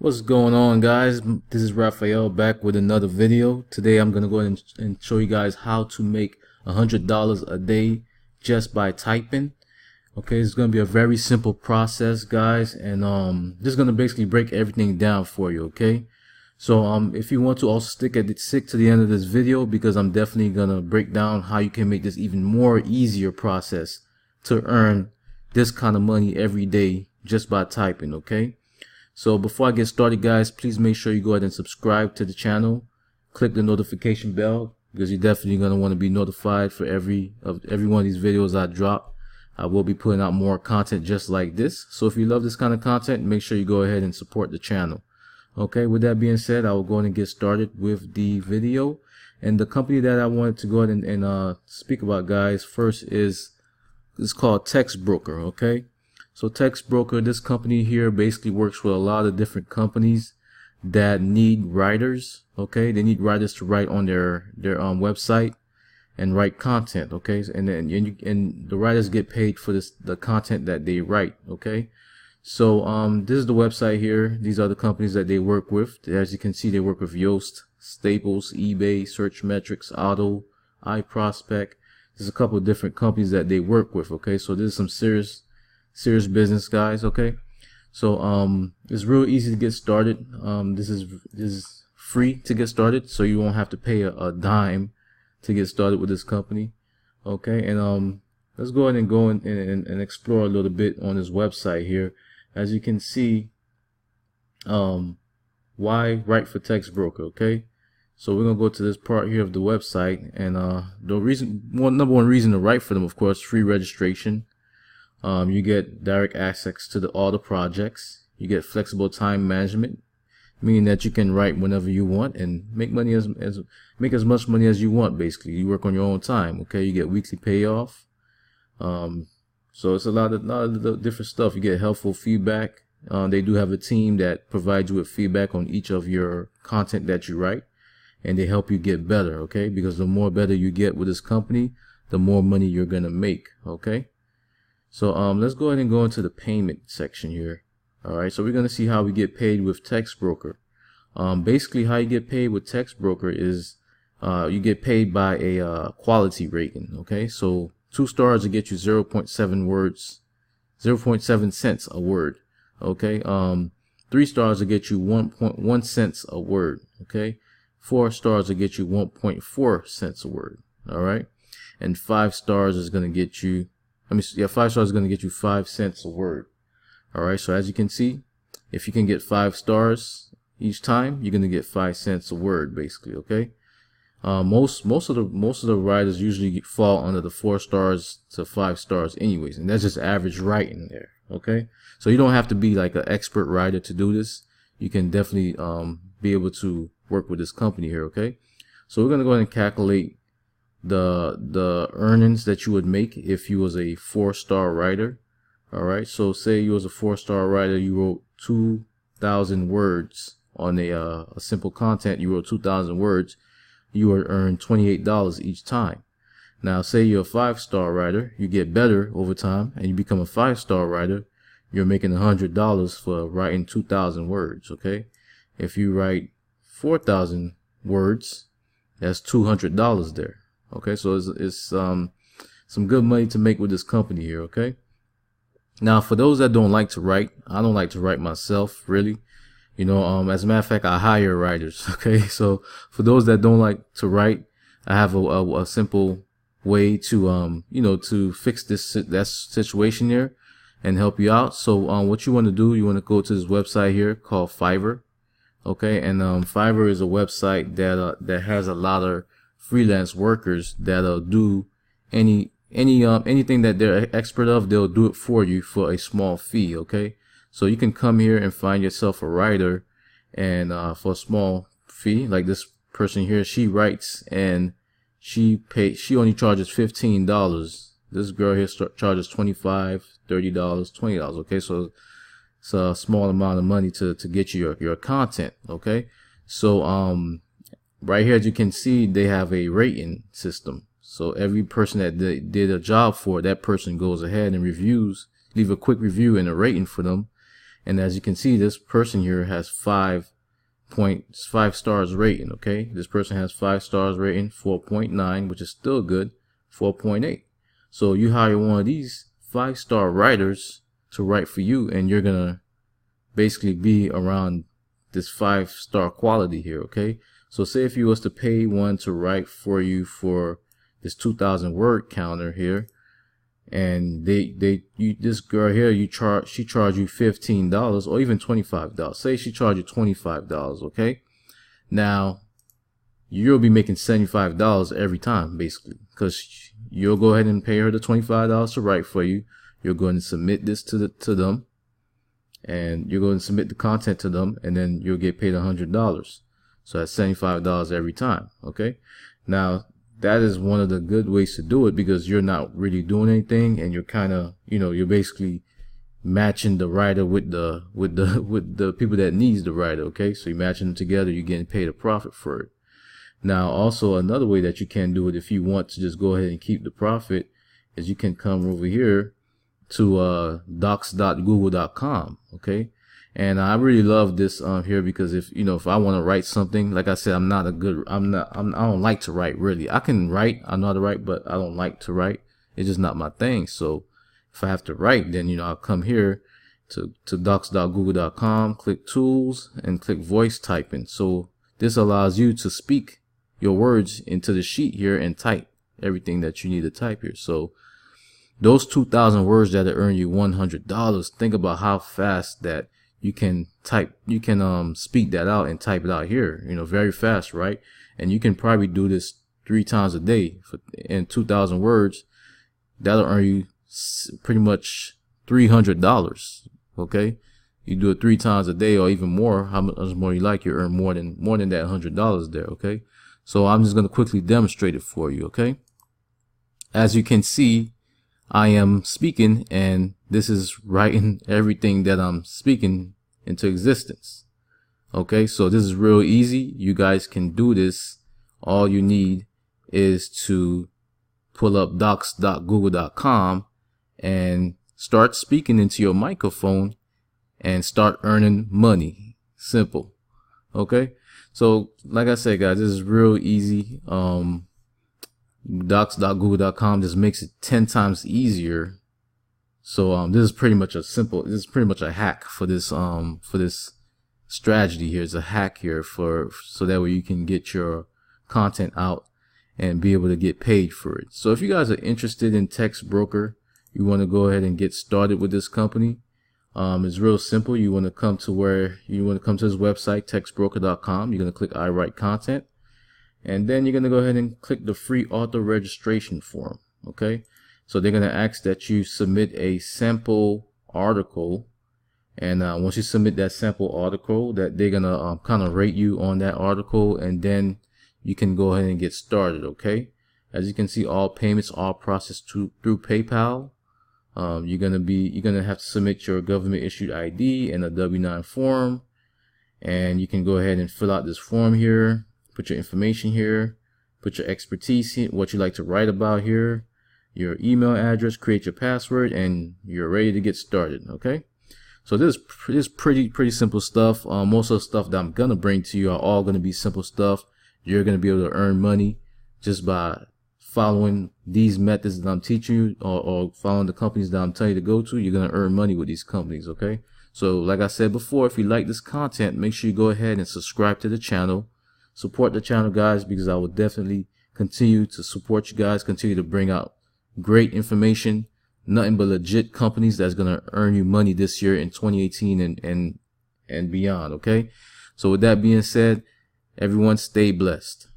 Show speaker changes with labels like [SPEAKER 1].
[SPEAKER 1] What's going on, guys? This is Raphael back with another video. Today I'm gonna go ahead and show you guys how to make $100 a day just by typing. Okay, it's gonna be a very simple process, guys, and this is gonna basically break everything down for you. Okay, so if you want to also stick to the end of this video, because I'm definitely gonna break down how you can make this even more easier process to earn this kind of money every day just by typing. Okay. So before I get started, guys, please make sure you go ahead and subscribe to the channel. Click the notification bell, because you're definitely going to want to be notified for every one of these videos I drop. I will be putting out more content just like this. So if you love this kind of content, make sure you go ahead and support the channel. Okay, with that being said, I will go ahead and get started with the video. And the company that I wanted to go ahead and speak about, guys, first is called TextBroker. Okay. So TextBroker, this company here basically works with a lot of different companies that need writers. Okay, they need writers to write on their website and write content. Okay, and the writers get paid for the content that they write. Okay, so this is the website here. These are the companies that they work with. As you can see, they work with Yoast, Staples, eBay, Searchmetrics, Auto, iProspect. There's a couple of different companies that they work with. Okay, so this is some serious business, guys. Okay, so it's real easy to get started. This is free to get started, so you won't have to pay a dime to get started with this company. Okay, and let's go ahead and and explore a little bit on this website here. As you can see, why write for TextBroker? Okay, so we're gonna go to this part here of the website, and number one reason to write for them, of course, free registration. You get direct access to all the projects. You get flexible time management, meaning that you can write whenever you want and make money make as much money as you want. Basically, you work on your own time. Okay, you get weekly payoff. So it's a lot of different stuff. You get helpful feedback. They do have a team that provides you with feedback on each of your content that you write, and they help you get better. Okay, because the more better you get with this company, the more money you're gonna make. Okay. So let's go ahead and go into the payment section here. All right, so we're going to see how we get paid with TextBroker. Basically, how you get paid with TextBroker is you get paid by a quality rating. Okay, so 2 stars will get you 0.7 words, 0.7 cents a word. Okay, 3 stars will get you 1.1 cents a word. Okay, 4 stars will get you 1.4 cents a word. All right, and 5 stars is going to get you 5 stars is going to get you 5 cents a word. All right. So as you can see, if you can get 5 stars each time, you're going to get 5 cents a word, basically. Okay. Most of the writers usually fall under the 4 stars to 5 stars anyways. And that's just average writing there. Okay. So you don't have to be like an expert writer to do this. You can definitely, be able to work with this company here. Okay. So we're going to go ahead and calculate the earnings that you would make if you was a 4-star writer. All right, so say you was a 4-star writer, you wrote 2,000 words on a simple content. You wrote 2,000 words, you would earn $28 each time. Now say you're a 5-star writer, you get better over time and you become a 5-star writer, you're making $100 for writing 2,000 words. Okay, if you write 4,000 words, that's $200 there. Okay, so it's some good money to make with this company here. Okay, now for those that don't like to write, I don't like to write myself, really. You know, as a matter of fact, I hire writers. Okay, so for those that don't like to write, I have a simple way to to fix that situation here and help you out. So what you want to do, you want to go to this website here called Fiverr. Okay, and Fiverr is a website that has a lot of freelance workers that'll do anything that they're expert of. They'll do it for you for a small fee. Okay, so you can come here and find yourself a writer, and for a small fee, like this person here, she writes and she only charges $15. This girl here charges $25, $30, $20. Okay, so it's a small amount of money to get you your content. Okay, so right here, as you can see, they have a rating system. So every person that they did a job for, that person goes ahead and leave a quick review and a rating for them. And as you can see, this person here has 5 stars rating. Okay, this person has 5 stars rating, 4.9, which is still good, 4.8. So you hire one of these 5-star writers to write for you, and you're gonna basically be around this 5-star quality here. Okay, so say if you was to pay one to write for you for this 2,000 word counter here, and this girl here, she charge you $15 or even $25. Say she charge you $25. Okay, now you'll be making $75 every time, basically, because you'll go ahead and pay her the $25 to write for you. You're going to submit this to them, and you're going to submit the content to them, and then you'll get paid $100. So that's $75 every time. Okay, now that is one of the good ways to do it, because you're not really doing anything, and you're kind of, you're basically matching the writer with the people that needs the writer. Okay, so you're matching them together, you're getting paid a profit for it. Now, also another way that you can do it, if you want to just go ahead and keep the profit, is you can come over here to docs.google.com. Okay, and I really love this here, because if I want to write something, like I said, I don't like to write, really. I can write, I know how to write, but I don't like to write. It's just not my thing. So if I have to write, then I'll come here to docs.google.com, click tools, and click voice typing. So this allows you to speak your words into the sheet here and type everything that you need to type here. So those 2,000 words that earn you $100, think about how fast that you can speak that out and type it out here, very fast, right? And you can probably do this 3 times a day in 2,000 words. That'll earn you pretty much $300. Okay, you do it 3 times a day or even more. How much more you like, you earn more than that $100 there. Okay, so I'm just going to quickly demonstrate it for you. Okay, as you can see, I am speaking, and this is writing everything that I'm speaking into existence. Okay, so this is real easy. You guys can do this. All you need is to pull up docs.google.com and start speaking into your microphone and start earning money. Simple. Okay, so like I said, guys, this is real easy. Docs.google.com just makes it 10 times easier. So this is pretty much a hack for this strategy here. It's a hack here so that way you can get your content out and be able to get paid for it. So if you guys are interested in TextBroker, you want to go ahead and get started with this company. It's real simple. You want to come to this website, textbroker.com. You're going to click I write content. And then you're going to go ahead and click the free auto registration form. Okay, so they're going to ask that you submit a sample article, and once you submit that sample article, that they're going to kind of rate you on that article, and then you can go ahead and get started. Okay, as you can see, all payments are processed through PayPal. You're going to have to submit your government issued ID and a W-9 form, and you can go ahead and fill out this form here. Put your information here, put your expertise here, what you like to write about here, your email address, create your password, and you're ready to get started. Okay, so this is pretty simple stuff. Most of the stuff that I'm gonna bring to you are all gonna be simple stuff. You're gonna be able to earn money just by following these methods that I'm teaching you, or following the companies that I'm telling you to go to. You're gonna earn money with these companies. Okay, so like I said before, if you like this content, make sure you go ahead and subscribe to the channel. Support the channel, guys, because I will definitely continue to support you guys, continue to bring out great information, nothing but legit companies that's going to earn you money this year in 2018 and beyond. Okay, so with that being said, everyone stay blessed.